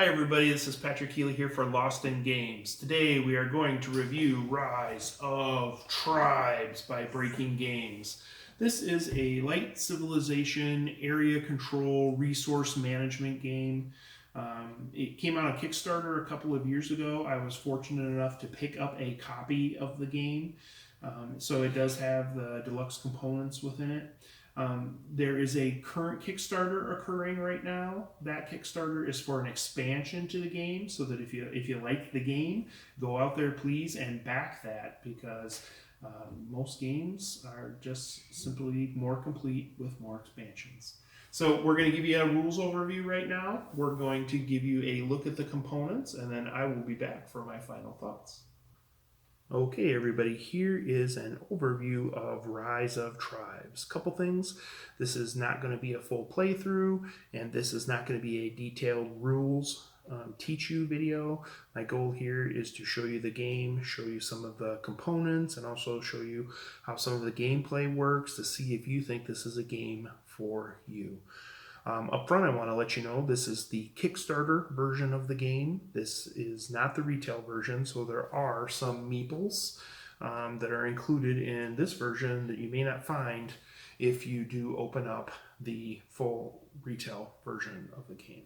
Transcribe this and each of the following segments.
Hi everybody, this is Patrick Healy here for Lost in Games. Today we are going to review Rise of Tribes by Breaking Games. This is a light civilization, area control, resource management game. It came out on Kickstarter a couple of years ago. I was fortunate enough to pick up a copy of the game. So it does have the deluxe components within it. There is a current Kickstarter occurring right now. That Kickstarter is for an expansion to the game, so that if you like the game, go out there please and back that, because most games are just simply more complete with more expansions. So we're going to give you a rules overview right now. We're going to give you a look at the components, and then I will be back for my final thoughts. Okay, everybody, here is an overview of Rise of Tribes. Couple things. This is not going to be a full playthrough, and this is not going to be a detailed rules teach you video. My goal here is to show you the game, show you some of the components, and also show you how some of the gameplay works to see if you think this is a game for you. Up front, I want to let you know this is the Kickstarter version of the game. This is not the retail version, so there are some meeples that are included in this version that you may not find if you do open up the full retail version of the game.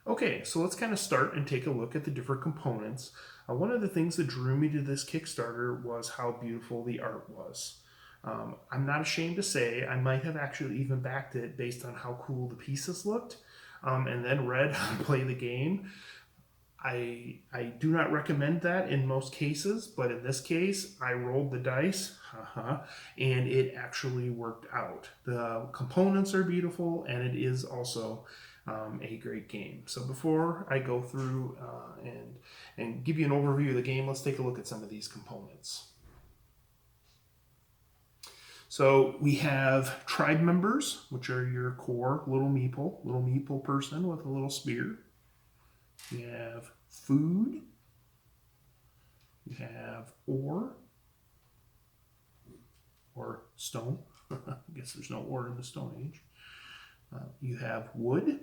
Okay, so let's kind of start and take a look at the different components. One of the things that drew me to this Kickstarter was how beautiful the art was. I'm not ashamed to say I might have actually even backed it based on how cool the pieces looked, and then read how to play the game. I do not recommend that in most cases, but in this case, I rolled the dice, and it actually worked out. The components are beautiful, and it is also a great game. So before I go through and give you an overview of the game, let's take a look at some of these components. So we have tribe members, which are your core little meeple person with a little spear. You have food. You have ore or stone. I guess there's no ore in the Stone Age. You have wood.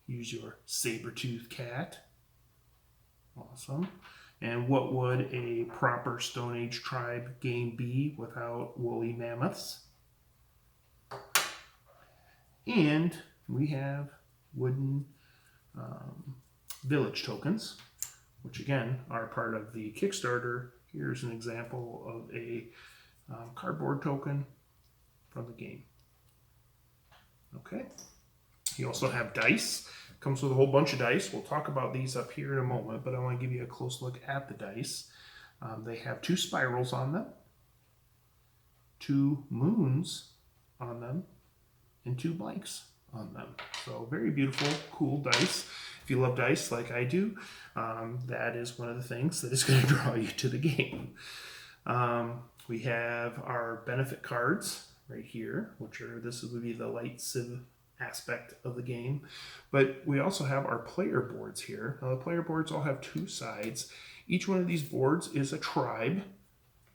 Use your saber-toothed cat. Awesome. And what would a proper Stone Age tribe game be without woolly mammoths? And we have wooden village tokens, which again are part of the Kickstarter. Here's an example of a cardboard token from the game. Okay. You also have dice. Comes with a whole bunch of dice. We'll talk about these up here in a moment, but I want to give you a close look at the dice. They have 2 spirals on them, 2 moons on them, and 2 blanks on them. So very beautiful, cool dice. If you love dice like I do, that is one of the things that is going to draw you to the game. We have our benefit cards right here, which are, this would be the light civ aspect of the game, but we also have our player boards here. Now the player boards all have 2 sides. Each one of these boards is a tribe,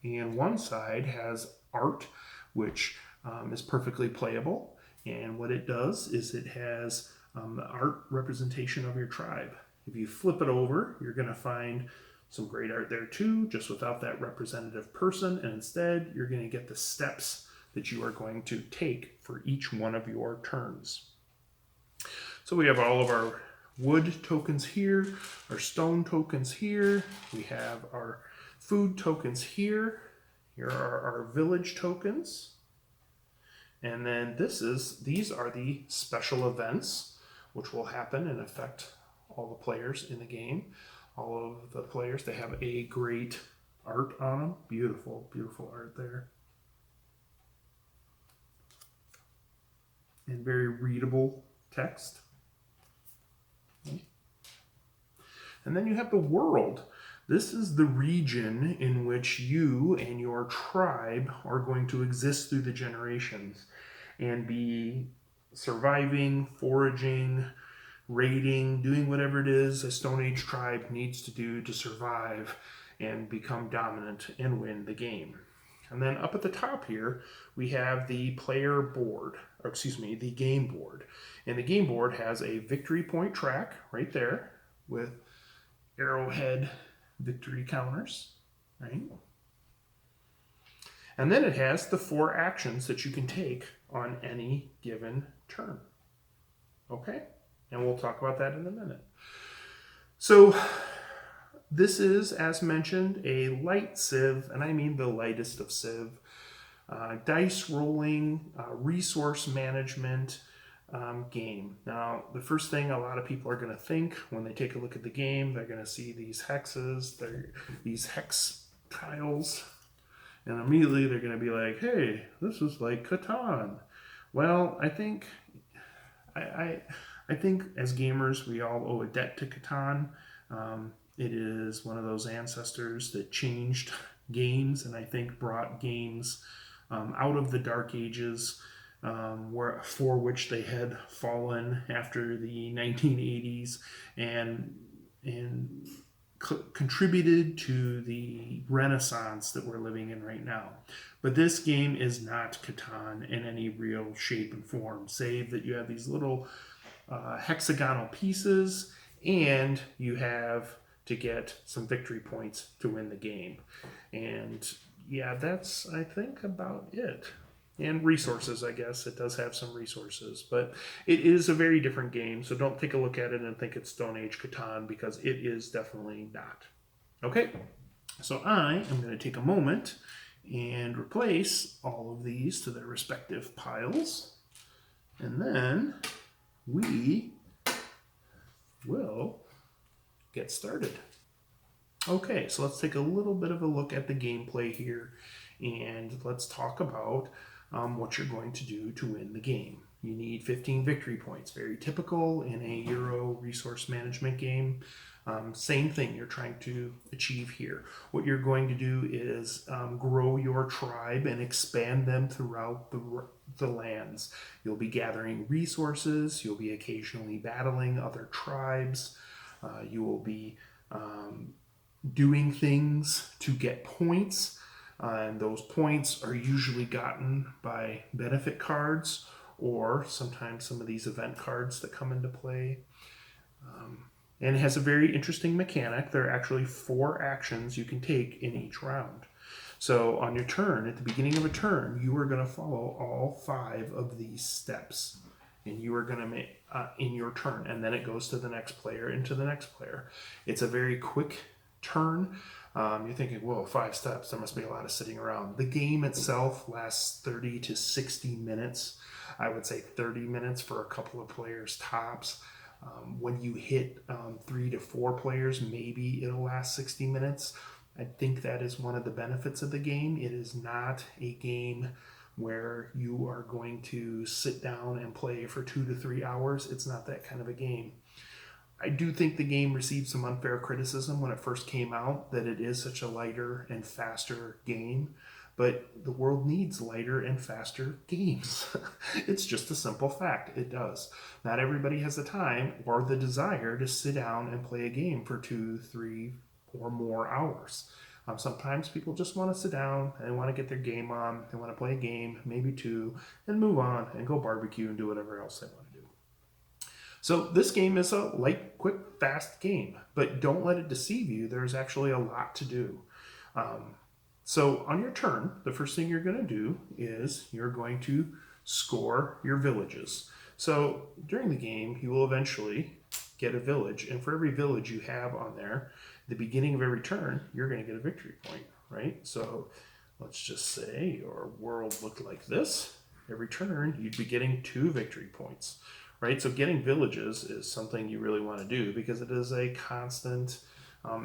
and one side has art, which is perfectly playable, and what it does is it has the art representation of your tribe. If you flip it over, you're going to find some great art there too, just without that representative person, and instead you're going to get the steps that you are going to take for each one of your turns. So we have all of our wood tokens here, our stone tokens here, we have our food tokens here, here are our village tokens, and then these are the special events which will happen and affect all the players in the game. All of the players, they have a great art on them, beautiful, beautiful art there. And very readable text. And then you have the world. This is the region in which you and your tribe are going to exist through the generations and be surviving, foraging, raiding, doing whatever it is a Stone Age tribe needs to do to survive and become dominant and win the game. And then up at the top here, we have the player board. or excuse me, the game board. And the game board has a victory point track right there with arrowhead victory counters, right? And then it has the 4 actions that you can take on any given turn. Okay? And we'll talk about that in a minute. So this is, as mentioned, a light Civ, and I mean the lightest of Civ, dice rolling, resource management game. Now, the first thing a lot of people are going to think when they take a look at the game, they're going to see these hexes, these hex tiles, and immediately they're going to be like, hey, this is like Catan. Well, I think as gamers, we all owe a debt to Catan. It is one of those ancestors that changed games, and I think brought games out of the Dark Ages, for which they had fallen after the 1980s, and contributed to the Renaissance that we're living in right now. But this game is not Catan in any real shape and form, save that you have these little hexagonal pieces, and you have to get some victory points to win the game. And yeah, that's, I think, about it. And resources, I guess. It does have some resources, but it is a very different game, so don't take a look at it and think it's Stone Age Catan, because it is definitely not. Okay, so I am going to take a moment and replace all of these to their respective piles, and then we will get started. Okay, so let's take a little bit of a look at the gameplay here, and let's talk about what you're going to do to win the game. You need 15 victory points, very typical in a Euro resource management game. Same thing you're trying to achieve here. What you're going to do is grow your tribe and expand them throughout the lands. You'll be gathering resources, you'll be occasionally battling other tribes, you will be doing things to get points, and those points are usually gotten by benefit cards, or sometimes some of these event cards that come into play. And it has a very interesting mechanic. There are actually 4 actions you can take in each round. So on your turn, at the beginning of a turn, you are going to follow all 5 of these steps. And you are going to make in your turn, and then it goes to the next player and to the next player. It's a very quick turn. You're thinking, whoa, 5 steps, there must be a lot of sitting around. The game itself lasts 30 to 60 minutes. I would say 30 minutes for a couple of players tops. When you hit 3 to 4 players, maybe it'll last 60 minutes. I think that is one of the benefits of the game. It is not a game where you are going to sit down and play for 2 to 3 hours. It's not that kind of a game. I do think the game received some unfair criticism when it first came out, that it is such a lighter and faster game, but the world needs lighter and faster games. It's just a simple fact. It does. Not everybody has the time or the desire to sit down and play a game for 2, 3, or more hours. Sometimes people just want to sit down and they want to get their game on. They want to play a game, maybe 2, and move on and go barbecue and do whatever else they want to do. So this game is a light, quick, fast game, but don't let it deceive you. There's actually a lot to do. So on your turn, the first thing you're going to do is you're going to score your villages. So during the game, you will eventually get a village, and for every village you have on there, at the beginning of every turn, you're going to get a victory point, right? So let's just say your world looked like this. Every turn, you'd be getting 2 victory points, right? So getting villages is something you really want to do because it is a constant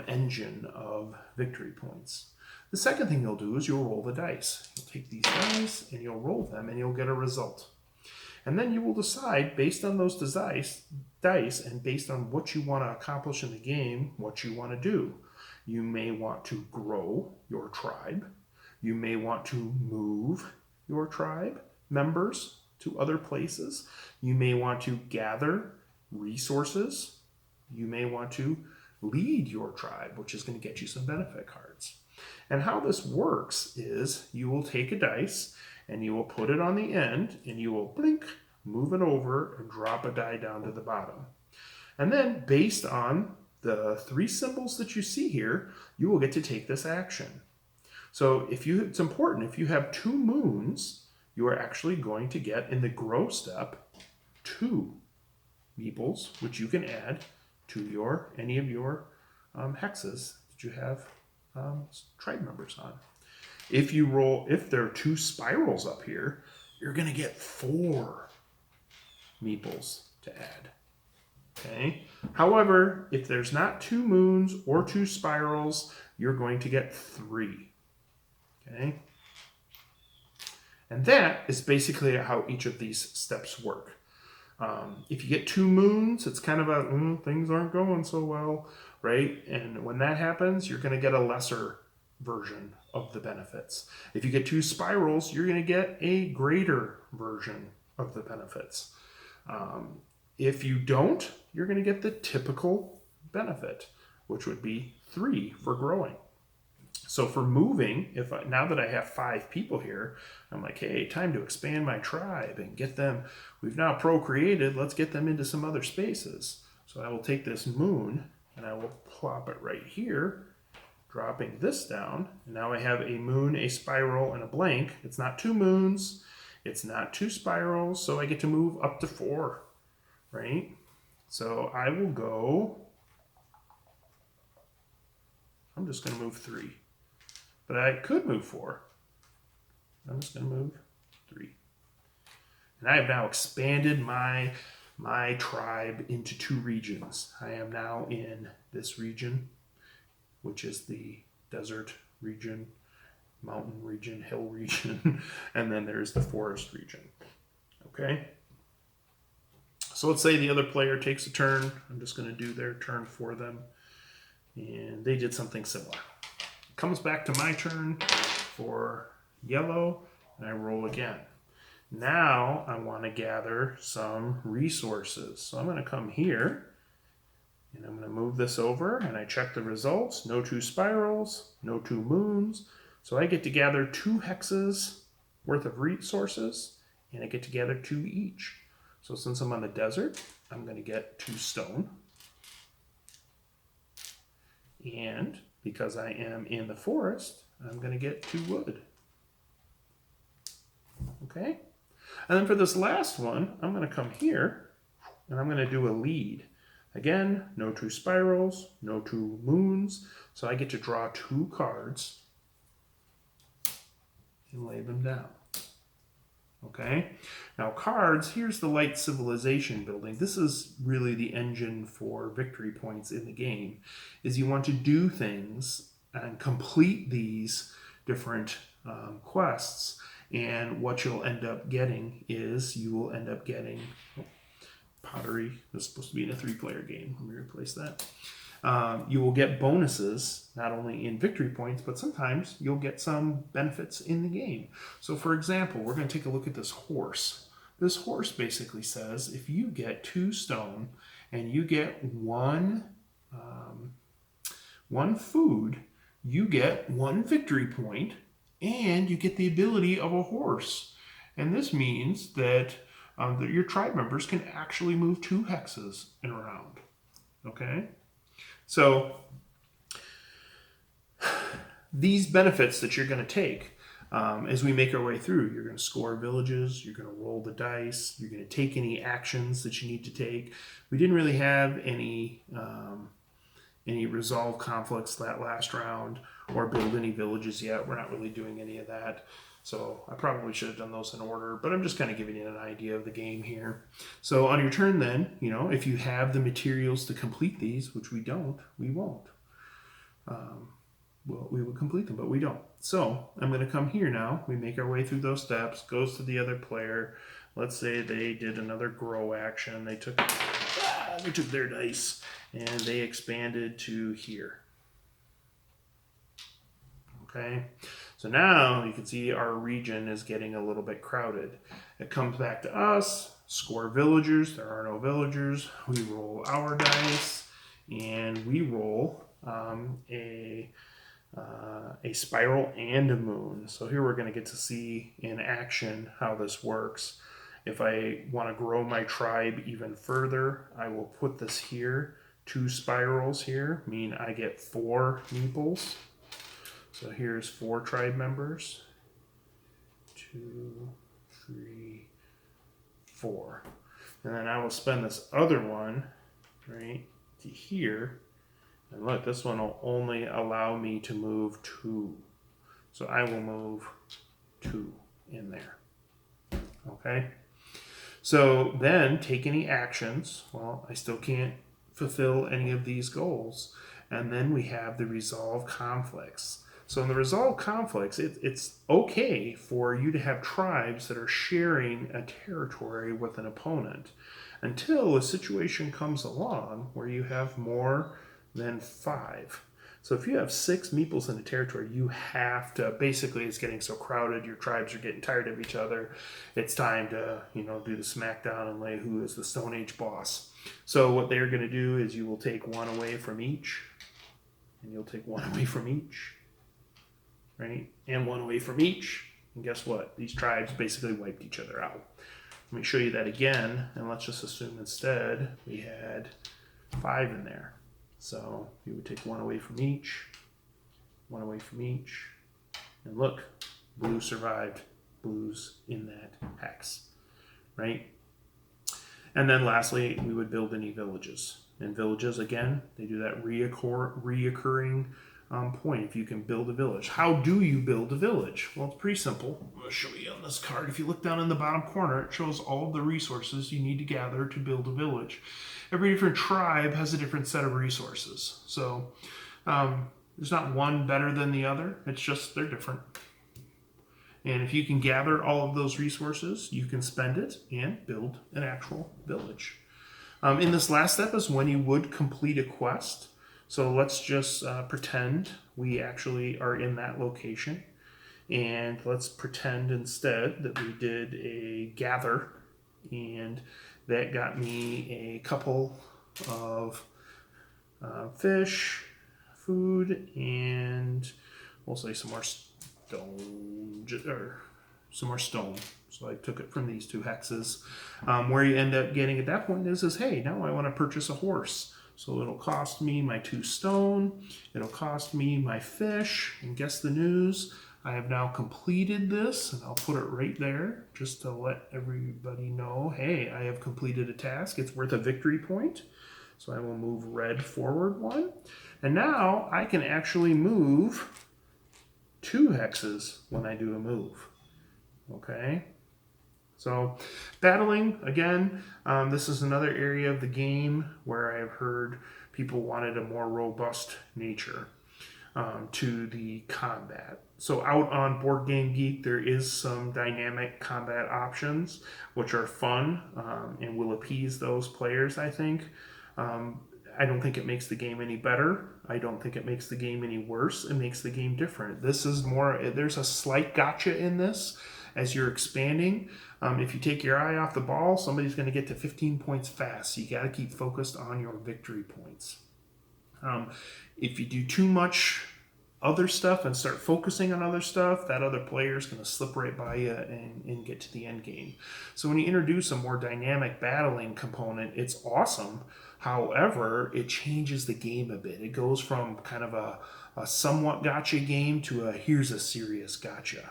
engine of victory points. The second thing you'll do is you'll roll the dice. You'll take these dice and you'll roll them and you'll get a result. And then you will decide, based on those dice and based on what you want to accomplish in the game, what you want to do. You may want to grow your tribe. You may want to move your tribe members to other places. You may want to gather resources. You may want to lead your tribe, which is going to get you some benefit cards. And how this works is you will take a dice and you will put it on the end, and you will blink, move it over, and drop a die down to the bottom. And then, based on the 3 symbols that you see here, you will get to take this action. So it's important, if you have 2 moons, you are actually going to get, in the grow step, 2 meeples, which you can add to any of your hexes that you have tribe members on. If there are 2 spirals up here, you're going to get 4 meeples to add. Okay. However, if there's not 2 moons or 2 spirals, you're going to get 3. Okay. And that is basically how each of these steps work. If you get 2 moons, it's kind of things aren't going so well, right? And when that happens, you're going to get a lesser version of the benefits. If you get 2 spirals, you're going to get a greater version of the benefits. If you don't, you're going to get the typical benefit, which would be 3 for growing. So for moving, now that I have 5 people here, I'm like, hey, time to expand my tribe and get them. We've now procreated. Let's get them into some other spaces. So I will take this moon and I will plop it right here, dropping this down. And now I have a moon, a spiral, and a blank. It's not 2 moons. It's not 2 spirals. So I get to move up to 4, right? So I will go. I'm just going to move 3. But I could move 4. I'm just going to move 3. And I have now expanded my tribe into 2 regions. I am now in this region, which is the desert region, mountain region, hill region, and then there's the forest region. Okay? So let's say the other player takes a turn. I'm just going to do their turn for them. And they did something similar. Comes back to my turn for yellow, and I roll again. Now I want to gather some resources. So I'm going to come here, and I'm going to move this over, and I check the results. No 2 spirals, no 2 moons. So I get to gather 2 hexes worth of resources, and I get to gather 2 each. So since I'm on the desert, I'm going to get 2 stone. And because I am in the forest, I'm going to get 2 wood. Okay? And then for this last one, I'm going to come here, and I'm going to do a lead. Again, no 2 spirals, no 2 moons, so I get to draw 2 cards and lay them down. Okay? Now cards, here's the light civilization building. This is really the engine for victory points in the game, is you want to do things and complete these different quests, and what you'll end up getting is you will end up getting pottery. This is supposed to be in a 3-player game. Let me replace that. You will get bonuses, not only in victory points, but sometimes you'll get some benefits in the game. So for example, we're going to take a look at this horse. This horse basically says if you get 2 stone and you get 1 food, you get 1 victory point, and you get the ability of a horse. And this means that your tribe members can actually move 2 hexes in a round. Okay? So these benefits that you're going to take as we make our way through, you're going to score villages, you're going to roll the dice, you're going to take any actions that you need to take. We didn't really have any resolve conflicts that last round or build any villages yet. We're not really doing any of that. So I probably should have done those in order, but I'm just kind of giving you an idea of the game here. So on your turn then, if you have the materials to complete these, which we don't, we won't. Well, we will complete them, but we don't. So I'm going to come here now. We make our way through those steps, goes to the other player. Let's say they did another grow action. They took their dice and they expanded to here. Okay. So now you can see our region is getting a little bit crowded. It comes back to us, score villagers. There are no villagers. We roll our dice, and we roll a a spiral and a moon. So here we're going to get to see in action how this works. If I want to grow my tribe even further, I will put this here. 2 spirals here mean I get 4 meeples. So here's 4 tribe members. 2, 3, 4. And then I will spend this other one right to here. And look, this one will only allow me to move 2. So I will move 2 in there. Okay. So then take any actions. Well, I still can't fulfill any of these goals. And then we have the resolve conflicts. So in the resolve conflicts, it's okay for you to have tribes that are sharing a territory with an opponent until a situation comes along where you have more than 5. So if you have 6 meeples in a territory, you have to, basically it's getting so crowded, your tribes are getting tired of each other. It's time to, do the smackdown and lay who is the Stone Age boss. So what they're going to do is you will take 1 away from each, and you'll take 1 away from each, right? And 1 away from each. And guess what? These tribes basically wiped each other out. Let me show you that again, and let's just assume instead we had 5 in there. So you would take 1 away from each, 1 away from each, and look, blue survived. Blue's in that hex, right? And then lastly, we would build any villages. And villages, again, they do that reoccurring point. If you can build a village. How do you build a village? Well, it's pretty simple. I'm going to show you on this card. If you look down in the bottom corner, it shows all of the resources you need to gather to build a village. Every different tribe has a different set of resources. So there's not one better than the other. It's just they're different. And if you can gather all of those resources, you can spend it and build an actual village. In this last step is when you would complete a quest. So let's just pretend we actually are in that location. And let's pretend instead that we did a gather. And that got me a couple of fish, food, and we'll say some more stone, or some more stone. So I took it from these 2 hexes. Where you end up getting at that point is hey, now I want to purchase a horse. So it'll cost me my 2 stone, it'll cost me my fish, and guess the news, I have now completed this, and I'll put it right there just to let everybody know, hey, I have completed a task. It's worth a victory point. So I will move red forward 1. And now I can actually move 2 hexes when I do a move. Okay? So battling, again, this is another area of the game where I've heard people wanted a more robust nature to the combat. So out on Board Game Geek, there is some dynamic combat options, which are fun and will appease those players, I think. I don't think it makes the game any better. I don't think it makes the game any worse. It makes the game different. This is more, there's a slight gotcha in this as you're expanding. If you take your eye off the ball, somebody's going to get to 15 points fast. So you got to keep focused on your victory points. If you do too much other stuff and start focusing on other stuff, that other player is going to slip right by you and get to the end game. So when you introduce a more dynamic battling component, it's awesome. However, it changes the game a bit. It goes from kind of a somewhat gotcha game to a here's a serious gotcha.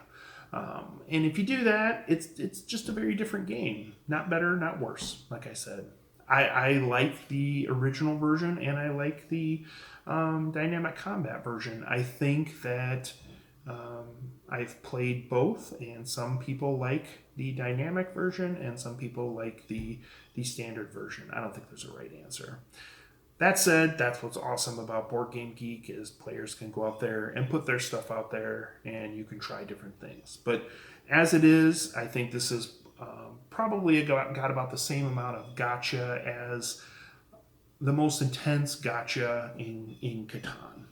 And if you do that, it's just a very different game. Not better, not worse, like I said. I like the original version, and I like the dynamic combat version. I think that I've played both, and some people like the dynamic version, and some people like the standard version. I don't think there's a right answer. That said, that's what's awesome about Board Game Geek is players can go out there and put their stuff out there, and you can try different things. But as it is, I think this is probably got about the same amount of gotcha as the most intense gotcha in Catan.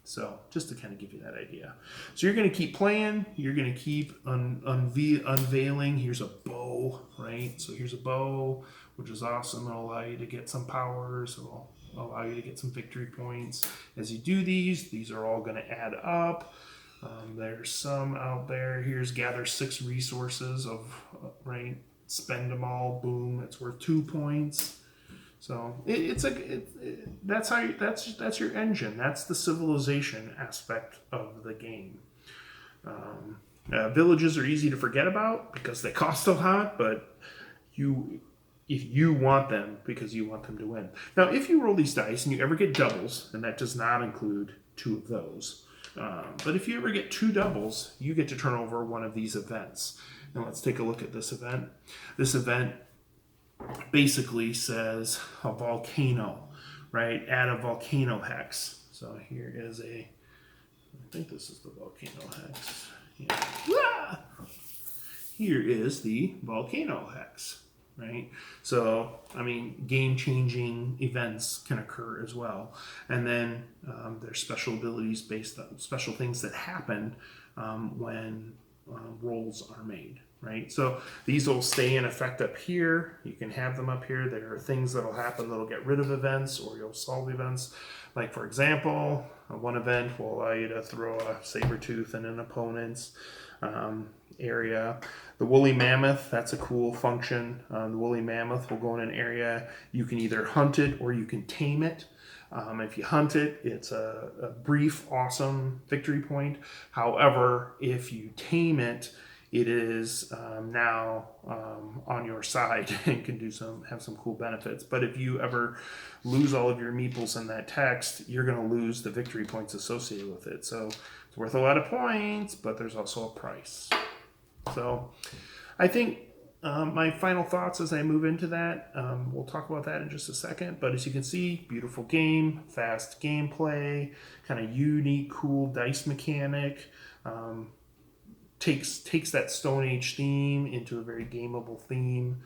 So just to kind of give you that idea. So you're going to keep playing. You're going to keep unveiling. Here's a bow, right? So here's a bow, which is awesome. It'll allow you to get some powers. It'll allow you to get some victory points. As you do these are all going to add up. There's some out there. Here's gather 6 resources of, right, spend them all, boom, it's worth 2 points. So that's your engine. That's the civilization aspect of the game. Villages are easy to forget about because they cost a lot, but if you want them because you want them to win. Now, if you roll these dice and you ever get doubles, and that does not include 2 of those, but if you ever get 2 doubles, you get to turn over one of these events. And let's take a look at this event. This event basically says a volcano, right? Add a volcano hex. So here is I think this is the volcano hex. Yeah. Here is the volcano hex, right? So, I mean, game-changing events can occur as well. And then there's special abilities based on special things that happen when rolls are made, right? So these will stay in effect up here. You can have them up here. There are things that will happen that'll get rid of events, or you'll solve events. Like, for example, one event will allow you to throw a saber tooth in an opponent's area. The woolly mammoth, that's a cool function. The woolly mammoth will go in an area. You can either hunt it or you can tame it. If you hunt it, it's a brief, awesome victory point. However, if you tame it, it is now on your side and can have some cool benefits. But if you ever lose all of your meeples in that text, you're going to lose the victory points associated with it. So it's worth a lot of points, but there's also a price. So I think my final thoughts as I move into that, we'll talk about that in just a second. But as you can see, beautiful game, fast gameplay, kind of unique, cool dice mechanic. Takes that Stone Age theme into a very gameable theme.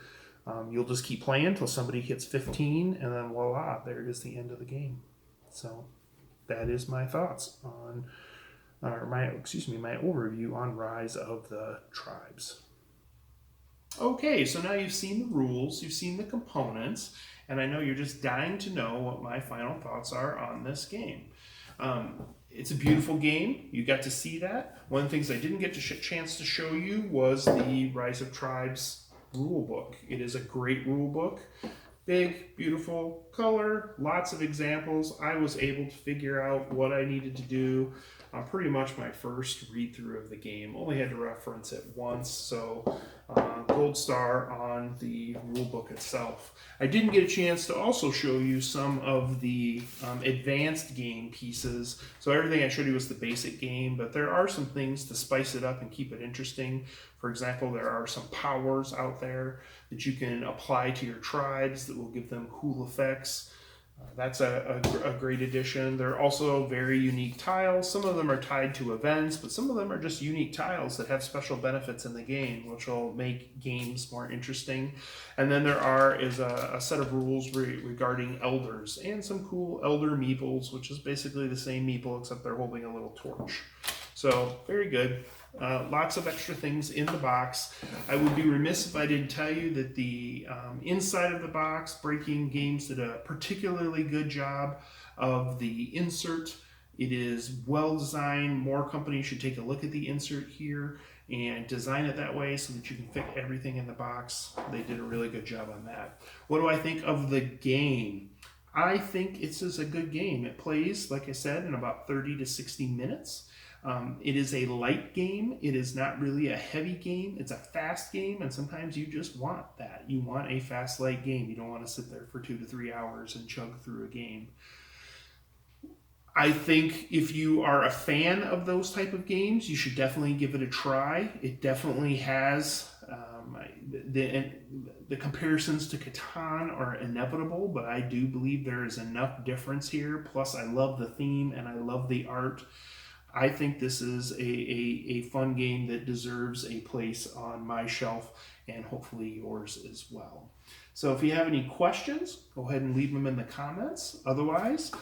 You'll just keep playing until somebody hits 15, and then voila, there is the end of the game. So that is my thoughts on, or my overview on Rise of the Tribes. Okay, so now you've seen the rules, you've seen the components, and I know you're just dying to know what my final thoughts are on this game. It's a beautiful game. You got to see that. One of the things I didn't get a chance to show you was the Rise of Tribes rule book. It is a great rule book. Big, beautiful color, lots of examples. I was able to figure out what I needed to do pretty much my first read through of the game. Only had to reference it once, so gold star on the rule book itself. I didn't get a chance to also show you some of the advanced game pieces. So everything I showed you was the basic game, but there are some things to spice it up and keep it interesting. For example, there are some powers out there that you can apply to your tribes that will give them cool effects. That's a great addition. There are also very unique tiles. Some of them are tied to events, but some of them are just unique tiles that have special benefits in the game, which will make games more interesting. And then there is a set of rules regarding elders and some cool elder meeples, which is basically the same meeple except they're holding a little torch. So very good. Lots of extra things in the box. I would be remiss if I didn't tell you that the inside of the box, Breaking Games did a particularly good job of the insert. It is well designed. More companies should take a look at the insert here and design it that way so that you can fit everything in the box. They did a really good job on that. What do I think of the game? I think it's a good game. It plays, like I said, in about 30 to 60 minutes. It is a light game. It is not really a heavy game. It's a fast game, and sometimes you just want that. You want a fast, light game. You don't want to sit there for 2 to 3 hours and chug through a game. I think if you are a fan of those type of games, you should definitely give it a try. It definitely has the comparisons to Catan are inevitable, but I do believe there is enough difference here. Plus, I love the theme and I love the art. I think this is a fun game that deserves a place on my shelf and hopefully yours as well. So if you have any questions, go ahead and leave them in the comments. Otherwise,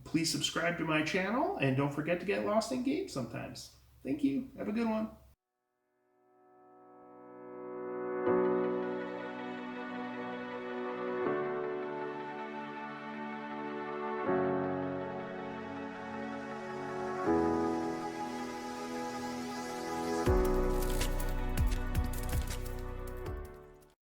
please subscribe to my channel and don't forget to get lost in games sometimes. Thank you. Have a good one.